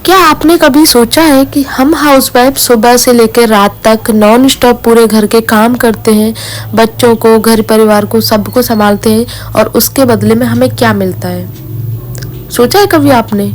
क्या आपने कभी सोचा है कि हम हाउसवाइफ सुबह से लेकर रात तक नॉन स्टॉप पूरे घर के काम करते हैं, बच्चों को, घर परिवार को, सबको संभालते हैं और उसके बदले में हमें क्या मिलता है? सोचा है कभी आपने?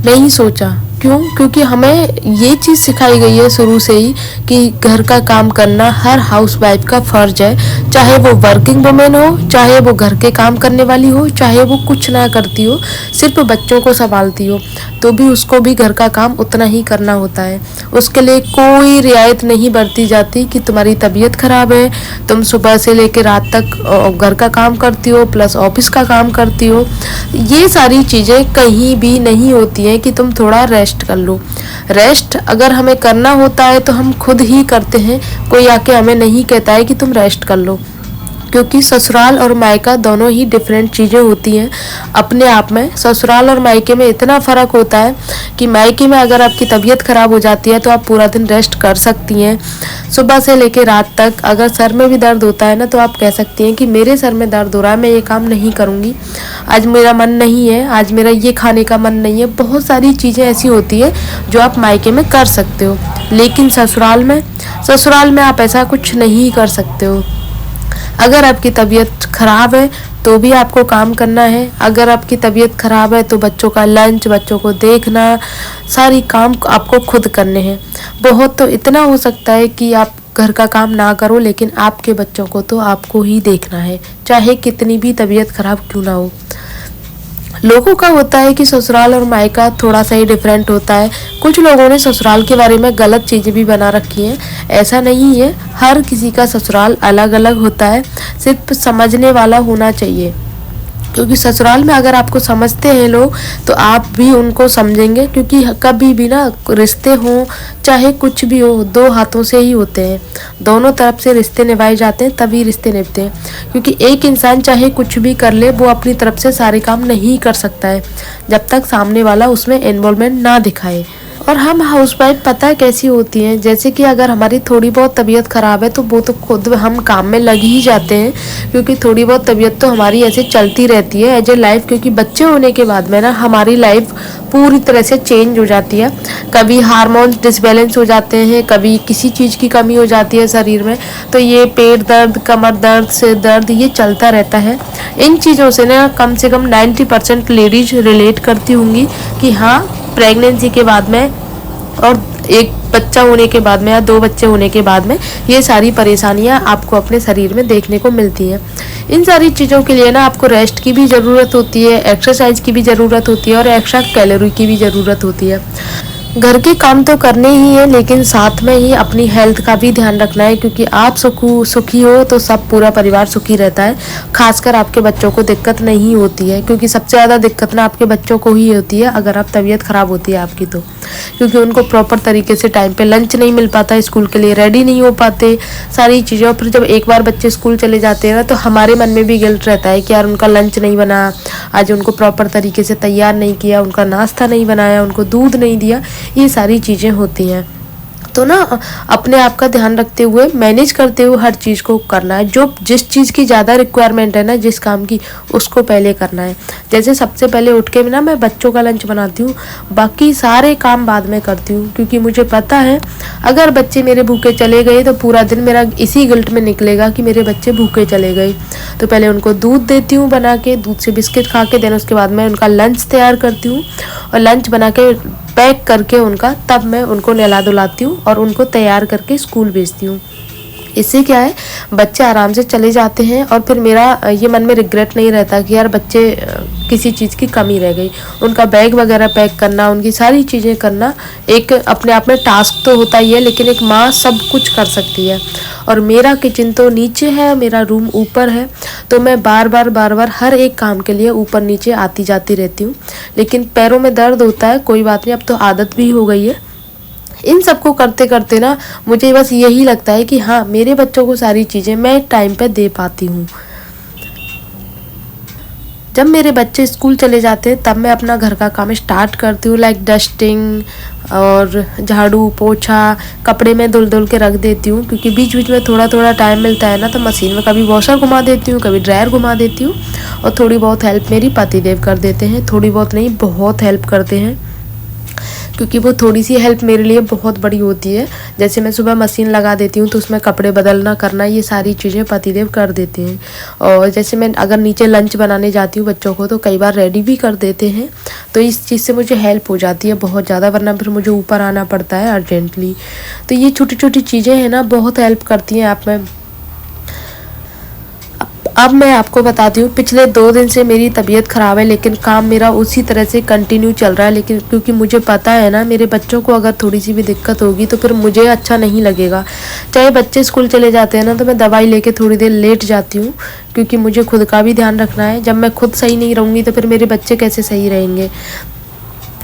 नहीं सोचा। क्यों? क्योंकि हमें ये चीज़ सिखाई गई है शुरू से ही कि घर का काम करना हर हाउसवाइफ का फर्ज है, चाहे वो वर्किंग वुमेन हो, चाहे वो घर के काम करने वाली हो, चाहे वो कुछ ना करती हो, सिर्फ बच्चों को संभालती हो, तो भी उसको भी घर का काम उतना ही करना होता है। उसके लिए कोई रियायत नहीं बरती जाती कि तुम्हारी तबीयत खराब है, तुम सुबह से लेकर रात तक घर का काम करती हो प्लस ऑफिस का काम करती हो। ये सारी चीज़ें कहीं भी नहीं होती हैं कि तुम थोड़ा रेस्ट कर लो। रेस्ट अगर हमें करना होता है तो हम खुद ही करते हैं, कोई आके हमें नहीं कहता है कि तुम रेस्ट कर लो। क्योंकि ससुराल और मायका दोनों ही डिफरेंट चीज़ें होती हैं अपने आप में। ससुराल और मायके में इतना फ़र्क होता है कि मायके में अगर आपकी तबीयत ख़राब हो जाती है तो आप पूरा दिन रेस्ट कर सकती हैं, सुबह से लेकर रात तक। अगर सर में भी दर्द होता है ना तो आप कह सकती हैं कि मेरे सर में दर्द हो रहा है, मैं ये काम नहीं करूँगी, आज मेरा मन नहीं है, आज मेरा ये खाने का मन नहीं है। बहुत सारी चीज़ें ऐसी होती है जो आप मायके में कर सकते हो, लेकिन ससुराल में आप ऐसा कुछ नहीं कर सकते हो। अगर आपकी तबीयत ख़राब है तो भी आपको काम करना है। अगर आपकी तबीयत ख़राब है तो बच्चों का लंच, बच्चों को देखना, सारी काम आपको खुद करने हैं। बहुत तो इतना हो सकता है कि आप घर का काम ना करो, लेकिन आपके बच्चों को तो आपको ही देखना है, चाहे कितनी भी तबीयत ख़राब क्यों ना हो। लोगों का होता है कि ससुराल और मायका थोड़ा सा ही डिफरेंट होता है। कुछ लोगों ने ससुराल के बारे में गलत चीज़ें भी बना रखी हैं, ऐसा नहीं है। हर किसी का ससुराल अलग अलग होता है, सिर्फ समझने वाला होना चाहिए। क्योंकि ससुराल में अगर आपको समझते हैं लोग तो आप भी उनको समझेंगे, क्योंकि कभी भी ना रिश्ते हों चाहे कुछ भी हो, दो हाथों से ही होते हैं, दोनों तरफ से रिश्ते निभाए जाते हैं तभी रिश्ते निभते हैं। क्योंकि एक इंसान चाहे कुछ भी कर ले, वो अपनी तरफ से सारे काम नहीं कर सकता है जब तक सामने वाला उसमें इन्वॉल्वमेंट ना दिखाए। और हम हाउसवाइफ पता है कैसी होती हैं, जैसे कि अगर हमारी थोड़ी बहुत तबीयत ख़राब है तो वो तो खुद हम काम में लग ही जाते हैं, क्योंकि थोड़ी बहुत तबीयत तो हमारी ऐसे चलती रहती है एज ए लाइफ। क्योंकि बच्चे होने के बाद में ना हमारी लाइफ पूरी तरह से चेंज हो जाती है। कभी हार्मोन्स डिसबैलेंस हो जाते हैं, कभी किसी चीज़ की कमी हो जाती है शरीर में, तो ये पेट दर्द, कमर दर्द, सिर दर्द, ये चलता रहता है। इन चीज़ों से ना कम से कम 90% लेडीज रिलेट करती होंगी कि हाँ, प्रेगनेंसी के बाद में और एक बच्चा होने के बाद में या दो बच्चे होने के बाद में ये सारी परेशानियां आपको अपने शरीर में देखने को मिलती हैं। इन सारी चीज़ों के लिए ना आपको रेस्ट की भी ज़रूरत होती है, एक्सरसाइज की भी ज़रूरत होती है और एक्स्ट्रा कैलोरी की भी ज़रूरत होती है। घर के काम तो करने ही है, लेकिन साथ में ही अपनी हेल्थ का भी ध्यान रखना है, क्योंकि आप सुखी हो तो सब पूरा परिवार सुखी रहता है। खासकर आपके बच्चों को दिक्कत नहीं होती है, क्योंकि सबसे ज़्यादा दिक्कत ना आपके बच्चों को ही होती है अगर आप तबीयत ख़राब होती है आपकी तो। क्योंकि उनको प्रॉपर तरीके से टाइम पे लंच नहीं मिल पाता, स्कूल के लिए रेडी नहीं हो पाते, सारी चीज़ें। और फिर जब एक बार बच्चे स्कूल चले जाते हैं ना तो हमारे मन में भी गिल्ट रहता है कि यार उनका लंच नहीं बना, आज उनको प्रॉपर तरीके से तैयार नहीं किया, उनका नाश्ता नहीं बनाया, उनको दूध नहीं दिया, ये सारी चीज़ें होती हैं। तो ना अपने आप का ध्यान रखते हुए, मैनेज करते हुए हर चीज़ को करना है। जो जिस चीज़ की ज़्यादा रिक्वायरमेंट है ना, जिस काम की, उसको पहले करना है। जैसे सबसे पहले उठ के ना मैं बच्चों का लंच बनाती हूँ, बाकी सारे काम बाद में करती हूँ। क्योंकि मुझे पता है अगर बच्चे मेरे भूखे चले गए तो पूरा दिन मेरा इसी गिल्ट में निकलेगा कि मेरे बच्चे भूखे चले गए। तो पहले उनको दूध देती हूँ बना के, दूध से बिस्किट खा के, देन उसके बाद मैं उनका लंच तैयार करती हूँ और लंच बना के पैक करके उनका, तब मैं उनको नहला धुलाती हूँ और उनको तैयार करके स्कूल भेजती हूँ। इससे क्या है, बच्चे आराम से चले जाते हैं और फिर मेरा ये मन में रिग्रेट नहीं रहता कि यार बच्चे किसी चीज़ की कमी रह गई। उनका बैग वगैरह पैक करना, उनकी सारी चीज़ें करना एक अपने आप में टास्क तो होता ही है, लेकिन एक माँ सब कुछ कर सकती है। और मेरा किचन तो नीचे है, मेरा रूम ऊपर है, तो मैं बार बार हर एक काम के लिए ऊपर नीचे आती जाती रहती हूँ। लेकिन पैरों में दर्द होता है, कोई बात नहीं, अब तो आदत भी हो गई है। इन सबको करते करते ना मुझे बस यही लगता है कि हाँ, मेरे बच्चों को सारी चीज़ें मैं टाइम पे दे पाती हूँ। जब मेरे बच्चे स्कूल चले जाते हैं तब मैं अपना घर का काम स्टार्ट करती हूँ, लाइक डस्टिंग और झाड़ू पोछा, कपड़े में धुल धुल के रख देती हूँ। क्योंकि बीच बीच में थोड़ा थोड़ा टाइम मिलता है ना, तो मशीन में कभी वॉशर घुमा देती हूँ, कभी ड्रायर घुमा देती हूँ। और थोड़ी बहुत हेल्प मेरी पतिदेव कर देते हैं, थोड़ी बहुत नहीं, बहुत हेल्प करते हैं। क्योंकि वो थोड़ी सी हेल्प मेरे लिए बहुत बड़ी होती है। जैसे मैं सुबह मशीन लगा देती हूँ तो उसमें कपड़े बदलना करना ये सारी चीज़ें पतिदेव कर देते हैं। और जैसे मैं अगर नीचे लंच बनाने जाती हूँ बच्चों को तो कई बार रेडी भी कर देते हैं, तो इस चीज़ से मुझे हेल्प हो जाती है बहुत ज़्यादा, वरना फिर मुझे ऊपर आना पड़ता है अर्जेंटली। तो ये छोटी छोटी चीज़ें हैं ना, बहुत हेल्प करती हैं आप में। अब मैं आपको बताती हूँ, पिछले 2 दिन से मेरी तबीयत ख़राब है लेकिन काम मेरा उसी तरह से कंटिन्यू चल रहा है। लेकिन क्योंकि मुझे पता है ना, मेरे बच्चों को अगर थोड़ी सी भी दिक्कत होगी तो फिर मुझे अच्छा नहीं लगेगा। चाहे बच्चे स्कूल चले जाते हैं ना तो मैं दवाई लेके थोड़ी देर लेट जाती हूँ, क्योंकि मुझे खुद का भी ध्यान रखना है। जब मैं खुद सही नहीं रहूँगी तो फिर मेरे बच्चे कैसे सही रहेंगे।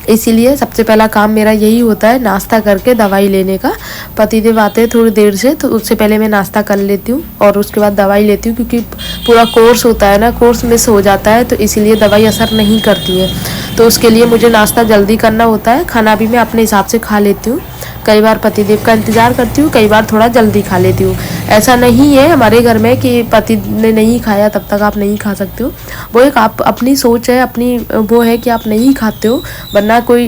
इसीलिए सबसे पहला काम मेरा यही होता है नाश्ता करके दवाई लेने का। पतिदेव आते हैं थोड़ी देर से, तो उससे पहले मैं नाश्ता कर लेती हूँ और उसके बाद दवाई लेती हूँ, क्योंकि पूरा कोर्स होता है ना, कोर्स मिस हो जाता है तो इसीलिए दवाई असर नहीं करती है। तो उसके लिए मुझे नाश्ता जल्दी करना होता है। खाना भी मैं अपने हिसाब से खा लेती हूँ। कई बार पतिदेव का इंतज़ार करती हूँ, कई बार थोड़ा जल्दी खा लेती हूँ। ऐसा नहीं है हमारे घर में कि पति ने नहीं खाया तब तक आप नहीं खा सकते हो। वो एक आप अपनी सोच है, अपनी वो है कि आप नहीं खाते हो, वरना कोई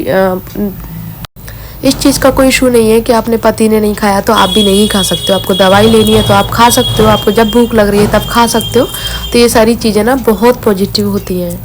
इस चीज़ का कोई इशू नहीं है कि आपने पति ने नहीं खाया तो आप भी नहीं खा सकते हो। आपको दवाई लेनी है तो आप खा सकते हो, आपको जब भूख लग रही है तब खा सकते हो। तो ये सारी चीज़ें ना बहुत पॉजिटिव होती हैं।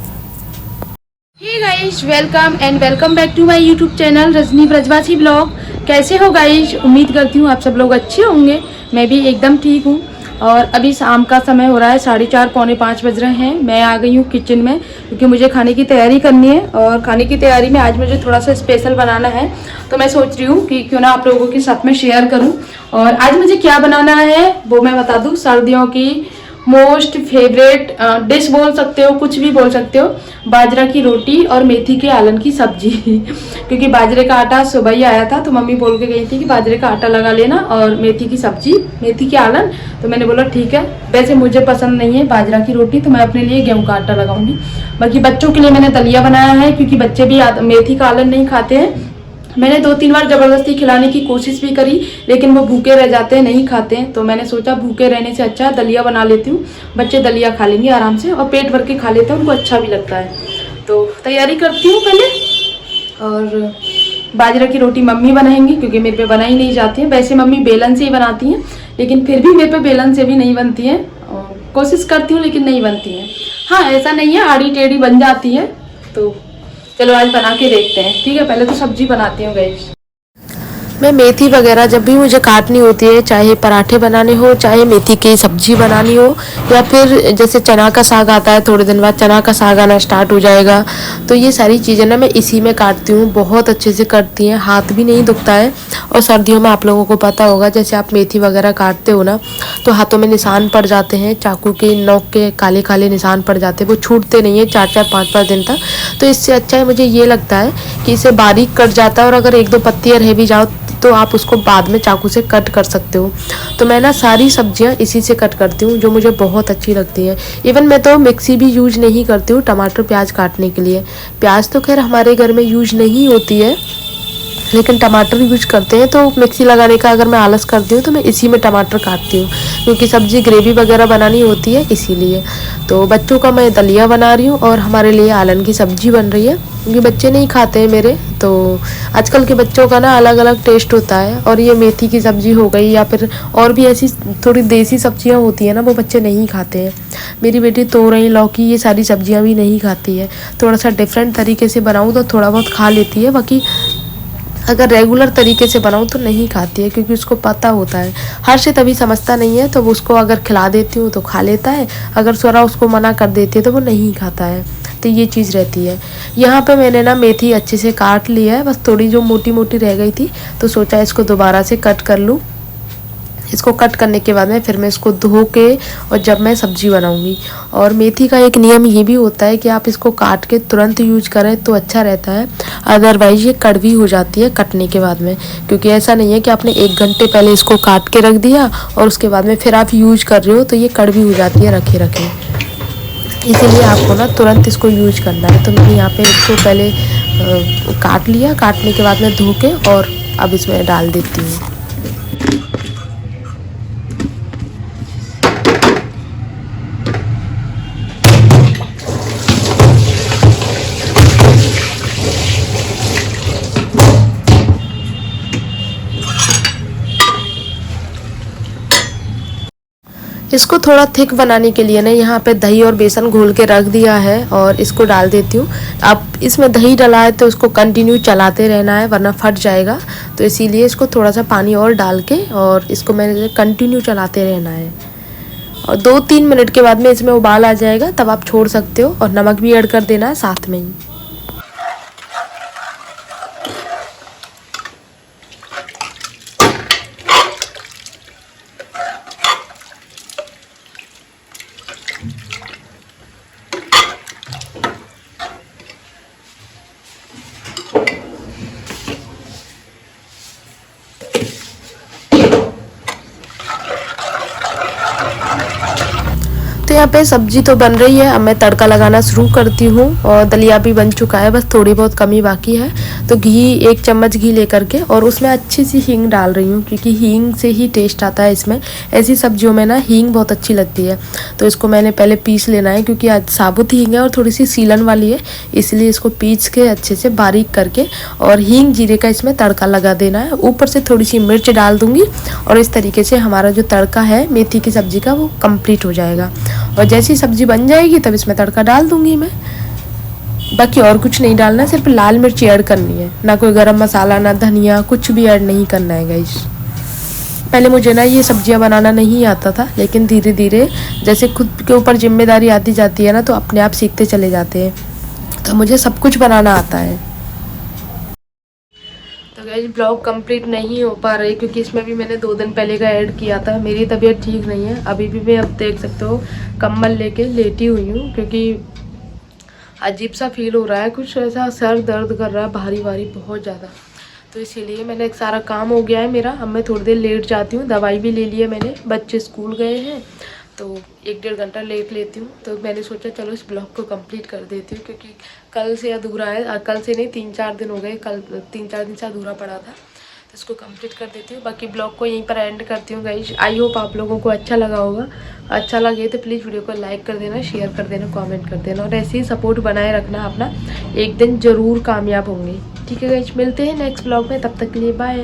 Hey guys, welcome and welcome back to my YouTube channel Rajni Brajwasi blog. कैसे हो गाइस? उम्मीद करती हूँ आप सब लोग अच्छे होंगे। मैं भी एकदम ठीक हूँ। और अभी शाम का समय हो रहा है, 4:30 पौने 5 बज रहे हैं। मैं आ गई हूँ किचन में, क्योंकि मुझे खाने की तैयारी करनी है। और खाने की तैयारी में आज मुझे थोड़ा सा स्पेशल बनाना है, तो मैं सोच रही हूँ कि क्यों ना आप लोगों के साथ में शेयर करूँ। और आज मुझे क्या बनाना है वो मैं बता दूँ। सर्दियों की मोस्ट फेवरेट डिश बोल सकते हो, कुछ भी बोल सकते हो, बाजरा की रोटी और मेथी के आलन की सब्जी। क्योंकि बाजरे का आटा सुबह ही आया था, तो मम्मी बोल के गई थी कि बाजरे का आटा लगा लेना और मेथी की सब्जी, मेथी के आलन। तो मैंने बोला ठीक है। वैसे मुझे पसंद नहीं है बाजरा की रोटी, तो मैं अपने लिए गेहूं का आटा लगाऊंगी। बाकी बच्चों के लिए मैंने दलिया बनाया है, क्योंकि बच्चे भी मेथी का आलन नहीं खाते हैं। मैंने 2-3 बार ज़बरदस्ती खिलाने की कोशिश भी करी, लेकिन वो भूखे रह जाते हैं, नहीं खाते हैं। तो मैंने सोचा भूखे रहने से अच्छा दलिया बना लेती हूँ। बच्चे दलिया खा लेंगे आराम से और पेट भर के खा लेते हैं, उनको अच्छा भी लगता है। तो तैयारी करती हूँ पहले। और बाजरा की रोटी मम्मी बनाएंगी, क्योंकि मेरे पे बनाई नहीं जाती है। वैसे मम्मी बेलन से ही बनाती हैं, लेकिन फिर भी मेरे पे बेलन से भी नहीं बनती है। और कोशिश करती हूँ लेकिन नहीं बनती है। हाँ, ऐसा नहीं है, आड़ी टेढ़ी बन जाती है। तो चलो आज बना के देखते हैं। ठीक है, पहले तो सब्जी बनाती हूँ गाइस। मैं मेथी वगैरह जब भी मुझे काटनी होती है, चाहे पराठे बनाने हो, चाहे मेथी की सब्जी बनानी हो, या फिर जैसे चना का साग आता है, थोड़े दिन बाद चना का साग आना स्टार्ट हो जाएगा, तो ये सारी चीज़ें ना मैं इसी में काटती हूँ। बहुत अच्छे से करती हैं, हाथ भी नहीं दुखता है। और सर्दियों में आप लोगों को पता होगा, जैसे आप मेथी वगैरह काटते हो ना तो हाथों में निशान पड़ जाते हैं, चाकू के नोक के काले काले निशान पड़ जाते हैं, वो छूटते नहीं है 4-4 5-5 दिन तक। तो इससे अच्छा है, मुझे ये लगता है कि इसे बारीक कट जाता है, और अगर 1-2 पत्तियाँ रह भी जाओ तो आप उसको बाद में चाकू से कट कर सकते हो। तो मैं ना सारी सब्जियां इसी से कट करती हूँ, जो मुझे बहुत अच्छी लगती हैं। इवन मैं तो मिक्सी भी यूज नहीं करती हूँ टमाटर प्याज काटने के लिए। प्याज तो खैर हमारे घर में यूज नहीं होती है, लेकिन टमाटर यूज करते हैं। तो मिक्सी लगाने का अगर मैं आलस करती हूँ तो मैं इसी में टमाटर काटती हूँ, क्योंकि सब्जी ग्रेवी वगैरह बनानी होती है इसीलिए। तो बच्चों का मैं दलिया बना रही हूँ और हमारे लिए आलन की सब्जी बन रही है, क्योंकि बच्चे नहीं खाते हैं मेरे। तो आजकल के बच्चों का ना अलग अलग टेस्ट होता है, और ये मेथी की सब्जी हो गई या फिर और भी ऐसी थोड़ी देसी सब्जियां होती हैं ना, वो बच्चे नहीं खाते हैं। मेरी बेटी तोरई लौकी ये सारी सब्जियां भी नहीं खाती है। थोड़ा सा डिफरेंट तरीके से बनाऊँ तो थोड़ा बहुत खा लेती है, बाकी अगर रेगुलर तरीके से बनाऊँ तो नहीं खाती है, क्योंकि उसको पता होता है। हर्ष तभी समझता नहीं है, तो उसको अगर खिला देती हूँ तो खा लेता है, अगर स्वरा उसको मना कर देती है तो वो नहीं खाता है। तो ये चीज़ रहती है। यहाँ पे मैंने ना मेथी अच्छे से काट लिया है, बस थोड़ी जो मोटी मोटी रह गई थी, तो सोचा इसको दोबारा से कट कर लूँ। इसको कट करने के बाद में फिर मैं इसको धो के और जब मैं सब्जी बनाऊंगी। और मेथी का एक नियम ये भी होता है कि आप इसको काट के तुरंत यूज करें तो अच्छा रहता है, अदरवाइज ये कड़वी हो जाती है कटने के बाद में। क्योंकि ऐसा नहीं है कि आपने 1 घंटे पहले इसको काट के रख दिया और उसके बाद में फिर आप यूज कर रहे हो, तो ये कड़वी हो जाती है रखे रखे। इसीलिए आपको ना तुरंत इसको यूज करना है। तो मैंने यहाँ पे इसको पहले काट लिया, काटने के बाद में धो के और अब इसमें डाल देती हूँ। इसको थोड़ा थिक बनाने के लिए ना यहाँ पे दही और बेसन घोल के रख दिया है और इसको डाल देती हूँ। अब इसमें दही डला है तो उसको कंटिन्यू चलाते रहना है वरना फट जाएगा, तो इसीलिए इसको थोड़ा सा पानी और डाल के और इसको मैंने कंटिन्यू चलाते रहना है। और 2-3 मिनट के बाद में इसमें उबाल आ जाएगा, तब आप छोड़ सकते हो और नमक भी ऐड कर देना है साथ में ही। तो यहाँ पे सब्जी तो बन रही है, अब मैं तड़का लगाना शुरू करती हूँ और दलिया भी बन चुका है, बस थोड़ी बहुत कमी बाकी है। तो घी 1 चम्मच घी लेकर के और उसमें अच्छी सी हींग डाल रही हूँ क्योंकि हींग से ही टेस्ट आता है इसमें। ऐसी सब्जियों में ना हींग बहुत अच्छी लगती है। तो इसको मैंने पहले पीस लेना है क्योंकि आज साबुत हींग है और थोड़ी सी सीलन वाली है, इसलिए इसको पीस के अच्छे से बारीक करके और हींग जीरे का इसमें तड़का लगा देना है। ऊपर से थोड़ी सी मिर्च डाल दूँगी और इस तरीके से हमारा जो तड़का है मेथी की सब्ज़ी का वो कंप्लीट हो जाएगा। और जैसी सब्जी बन जाएगी तब इसमें तड़का डाल दूंगी मैं। बाकी और कुछ नहीं डालना, सिर्फ लाल मिर्ची ऐड करनी है, ना कोई गरम मसाला ना धनिया, कुछ भी ऐड नहीं करना है गाइस। पहले मुझे ना ये सब्जियां बनाना नहीं आता था, लेकिन धीरे धीरे जैसे खुद के ऊपर जिम्मेदारी आती जाती है ना तो अपने आप सीखते चले जाते हैं। तो मुझे सब कुछ बनाना आता है। तो गाइस ब्लॉग कंप्लीट नहीं हो पा रही क्योंकि इसमें भी मैंने 2 दिन पहले का ऐड किया था। मेरी तबीयत ठीक नहीं है, अभी भी मैं अब देख सकते हो कम्बल लेके लेटी हुई हूँ क्योंकि अजीब सा फील हो रहा है, कुछ ऐसा सर दर्द कर रहा है भारी भारी बहुत ज़्यादा। तो इसीलिए मैंने एक सारा काम हो गया है मेरा, अब मैं थोड़ी देर लेट जाती हूँ। दवाई भी ले ली है मैंने, बच्चे स्कूल गए हैं तो 1-1.5 घंटा लेट लेती हूँ। तो मैंने सोचा चलो इस ब्लॉग को कंप्लीट कर देती हूँ क्योंकि कल से अधूरा है, कल से नहीं 3-4 दिन हो गए, कल 3-4 दिन से अधूरा पड़ा था, तो इसको कंप्लीट कर देती हूँ। बाकी ब्लॉग को यहीं पर एंड करती हूँ गाइस। आई होप आप लोगों को अच्छा लगा होगा। अच्छा लगे तो प्लीज़ वीडियो को लाइक कर देना, शेयर कर देना, कमेंट कर देना और ऐसे ही सपोर्ट बनाए रखना अपना। एक दिन ज़रूर कामयाब होंगे। ठीक है गाइस, मिलते हैं नेक्स्ट ब्लॉग में, तब तक के लिए बाय।